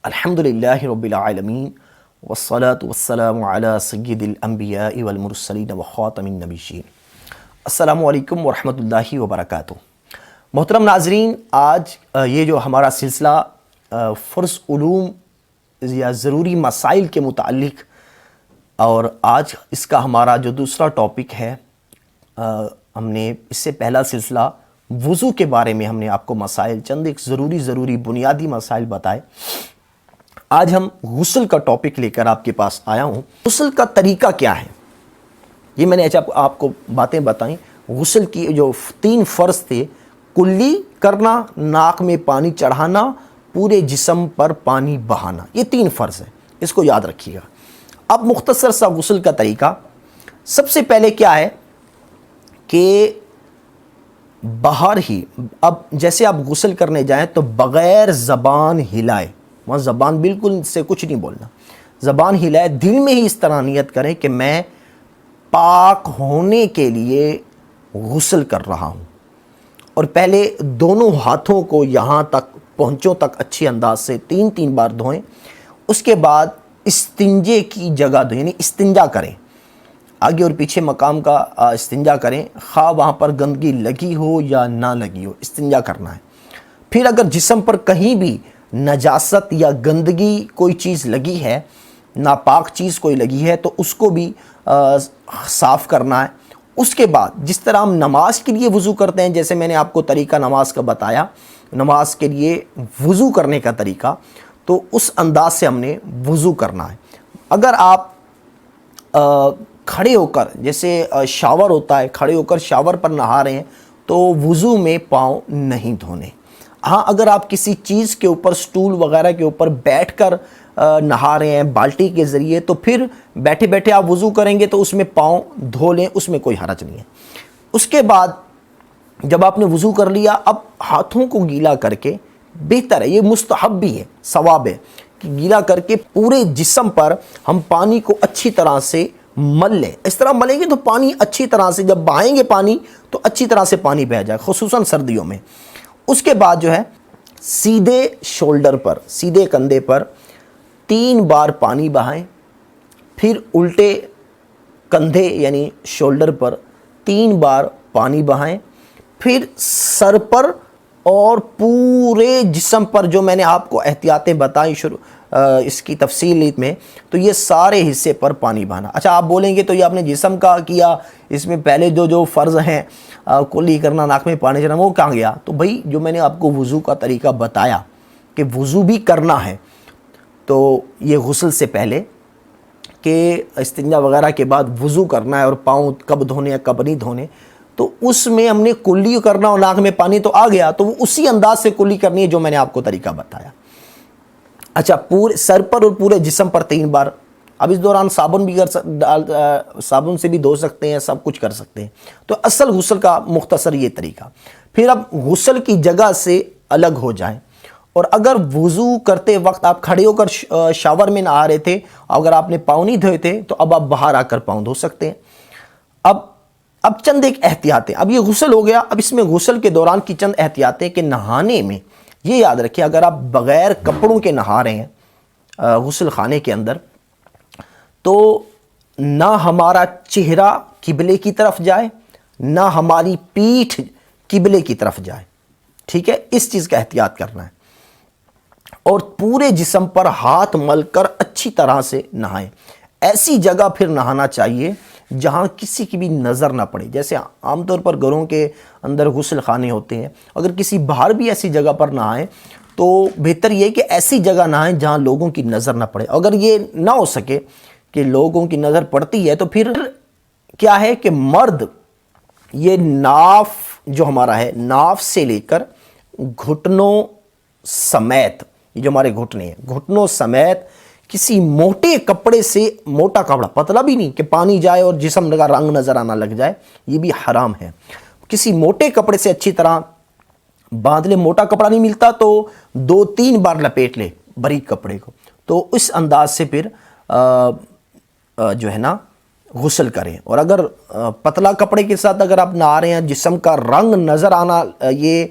الحمدللہ رب العالمین والصلاة والسلام علی سید الانبیاء والمرسلین وخاتم النبیین۔ السلام علیکم ورحمۃ اللہ وبرکاتہ۔ محترم ناظرین، آج یہ جو ہمارا سلسلہ فرض علوم یا ضروری مسائل کے متعلق، اور آج اس کا ہمارا جو دوسرا ٹاپک ہے، ہم نے اس سے پہلا سلسلہ وضو کے بارے میں ہم نے آپ کو مسائل چند ایک ضروری بنیادی مسائل بتائے۔ آج ہم غسل کا ٹاپک لے کر آپ کے پاس آیا ہوں۔ غسل کا طریقہ کیا ہے، یہ میں نے آپ کو باتیں بتائیں۔ غسل کی جو 3 فرض تھے، کلی کرنا، ناک میں پانی چڑھانا، پورے جسم پر پانی بہانا، یہ 3 فرض ہیں، اس کو یاد رکھیے گا۔ اب مختصر سا غسل کا طریقہ، سب سے پہلے کیا ہے کہ باہر ہی، اب جیسے آپ غسل کرنے جائیں تو بغیر زبان ہلائے، وہاں زبان بالکل سے کچھ نہیں بولنا، زبان ہلائے، دل میں ہی اس طرح نیت کریں کہ میں پاک ہونے کے لیے غسل کر رہا ہوں، اور پہلے دونوں ہاتھوں کو یہاں تک پہنچوں تک اچھی انداز سے 3 بار دھوئیں۔ اس کے بعد استنجے کی جگہ دھوئیں، یعنی استنجا کریں، آگے اور پیچھے مقام کا استنجا کریں، خواہ وہاں پر گندگی لگی ہو یا نہ لگی ہو، استنجا کرنا ہے۔ پھر اگر جسم پر کہیں بھی نجاست یا گندگی کوئی چیز لگی ہے، ناپاک چیز کوئی لگی ہے، تو اس کو بھی صاف کرنا ہے۔ اس کے بعد جس طرح ہم نماز کے لیے وضو کرتے ہیں، جیسے میں نے آپ کو طریقہ نماز کا بتایا، نماز کے لیے وضو کرنے کا طریقہ، تو اس انداز سے ہم نے وضو کرنا ہے۔ اگر آپ کھڑے ہو کر، جیسے شاور ہوتا ہے، کھڑے ہو کر شاور پر نہا رہے ہیں، تو وضو میں پاؤں نہیں دھونے۔ ہاں، اگر آپ کسی چیز کے اوپر، سٹول وغیرہ کے اوپر بیٹھ کر نہا رہے ہیں بالٹی کے ذریعے، تو پھر بیٹھے بیٹھے آپ وضو کریں گے تو اس میں پاؤں دھو لیں، اس میں کوئی حرج نہیں ہے۔ اس کے بعد جب آپ نے وضو کر لیا، اب ہاتھوں کو گیلا کر کے، بہتر ہے، یہ مستحب بھی ہے، ثواب ہے کہ گیلا کر کے پورے جسم پر ہم پانی کو اچھی طرح سے مل لیں۔ اس طرح ملیں گے تو پانی اچھی طرح سے، جب بہائیں گے پانی تو اچھی طرح سے پانی بہہ جائے، خصوصاً سردیوں میں۔ اس کے بعد جو ہے سیدھے شولڈر پر، سیدھے کندھے پر 3 بار پانی بہائیں، پھر الٹے کندھے یعنی شولڈر پر 3 بار پانی بہائیں، پھر سر پر اور پورے جسم پر، جو میں نے آپ کو احتیاطیں بتائیں اس کی تفصیل میں، تو یہ سارے حصے پر پانی بہانا۔ اچھا، آپ بولیں گے تو یہ آپ نے جسم کا کیا، اس میں پہلے جو فرض ہیں، کلی کرنا، ناک میں پانی چڑھانا، وہ کہاں گیا؟ تو بھائی، جو میں نے آپ کو وضو کا طریقہ بتایا کہ وضو بھی کرنا ہے، تو یہ غسل سے پہلے کہ استنجا وغیرہ کے بعد وضو کرنا ہے، اور پاؤں کب دھونے ہیں کب نہیں دھونے، تو اس میں ہم نے کلی کرنا، اور ناک میں پانی تو آ گیا، تو وہ اسی انداز سے کلی کرنی ہے جو میں نے آپ کو طریقہ بتایا۔ اچھا، پورے سر پر اور پورے جسم پر 3 بار۔ اب اس دوران صابن سے بھی دھو سکتے ہیں، سب کچھ کر سکتے ہیں۔ تو اصل غسل کا مختصر یہ طریقہ۔ پھر اب غسل کی جگہ سے الگ ہو جائیں، اور اگر وضو کرتے وقت آپ کھڑے ہو کر شاور میں نہا رہے تھے، اگر آپ نے پاؤں نہیں دھوئے تھے، تو اب آپ باہر آ کر پاؤں دھو سکتے ہیں۔ اب چند ایک احتیاطیں، اب یہ غسل ہو گیا، اب اس میں غسل کے دوران کی چند احتیاطیں کہ نہانے میں یہ یاد رکھیں، اگر آپ بغیر کپڑوں کے نہا رہے ہیں غسل خانے کے اندر، تو نہ ہمارا چہرہ قبلے کی طرف جائے، نہ ہماری پیٹھ قبلے کی طرف جائے، ٹھیک ہے؟ اس چیز کا احتیاط کرنا ہے، اور پورے جسم پر ہاتھ مل کر اچھی طرح سے نہائیں۔ ایسی جگہ پھر نہانا چاہیے جہاں کسی کی بھی نظر نہ پڑے، جیسے عام طور پر گھروں کے اندر غسل خانے ہوتے ہیں، اگر کسی باہر بھی ایسی جگہ پر نہائیں تو بہتر یہ کہ ایسی جگہ نہائیں جہاں لوگوں کی نظر نہ پڑے۔ اگر یہ نہ ہو سکے کہ لوگوں کی نظر پڑتی ہے، تو پھر کیا ہے کہ مرد یہ ناف جو ہمارا ہے، ناف سے لے کر گھٹنوں سمیت، یہ جو ہمارے گھٹنے ہیں، گھٹنوں سمیت کسی موٹے کپڑے سے، موٹا کپڑا، پتلا بھی نہیں کہ پانی جائے اور جسم کا رنگ نظر آنا لگ جائے، یہ بھی حرام ہے۔ کسی موٹے کپڑے سے اچھی طرح باندھ لے، موٹا کپڑا نہیں ملتا تو 2-3 بار لپیٹ لے باریک کپڑے کو، تو اس انداز سے پھر جو ہے نا غسل کریں. اور اگر پتلا کپڑے کے ساتھ اگر آپ نہا رہے ہیں، جسم کا رنگ نظر آنا، یہ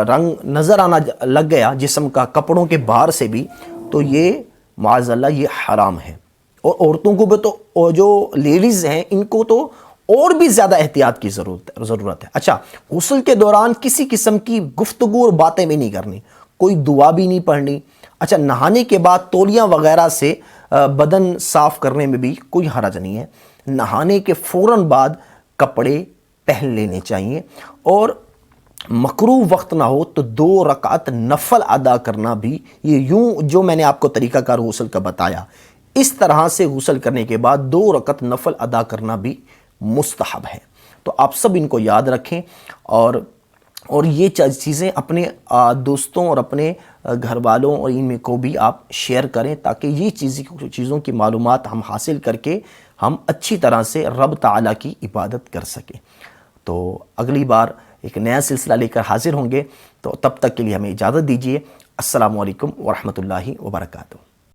رنگ نظر آنا لگ گیا جسم کا کپڑوں کے باہر سے بھی، تو یہ معاذ اللہ یہ حرام ہے. اور عورتوں کو بھی، تو جو لیڈیز ہیں ان کو تو اور بھی زیادہ احتیاط کی ضرورت ہے. اچھا، غسل کے دوران کسی قسم کی گفتگو اور باتیں بھی نہیں کرنی، کوئی دعا بھی نہیں پڑھنی. اچھا، نہانے کے بعد تولیاں وغیرہ سے بدن صاف کرنے میں بھی کوئی حرج نہیں ہے. نہانے کے فوراً بعد کپڑے پہن لینے چاہیے. اور مکروہ وقت نہ ہو تو 2 رکعت نفل ادا کرنا بھی، یہ یوں جو میں نے آپ کو طریقہ کار غسل کا بتایا، اس طرح سے غسل کرنے کے بعد 2 رکعت نفل ادا کرنا بھی مستحب ہے. تو آپ سب ان کو یاد رکھیں اور یہ چیزیں اپنے دوستوں اور اپنے گھر والوں اور ان میں کو بھی آپ شیئر کریں، تاکہ یہ چیزوں کی معلومات ہم حاصل کر کے ہم اچھی طرح سے رب تعالیٰ کی عبادت کر سکیں. تو اگلی بار ایک نیا سلسلہ لے کر حاضر ہوں گے، تو تب تک کے لیے ہمیں اجازت دیجیے. السلام علیکم ورحمۃ اللہ وبرکاتہ.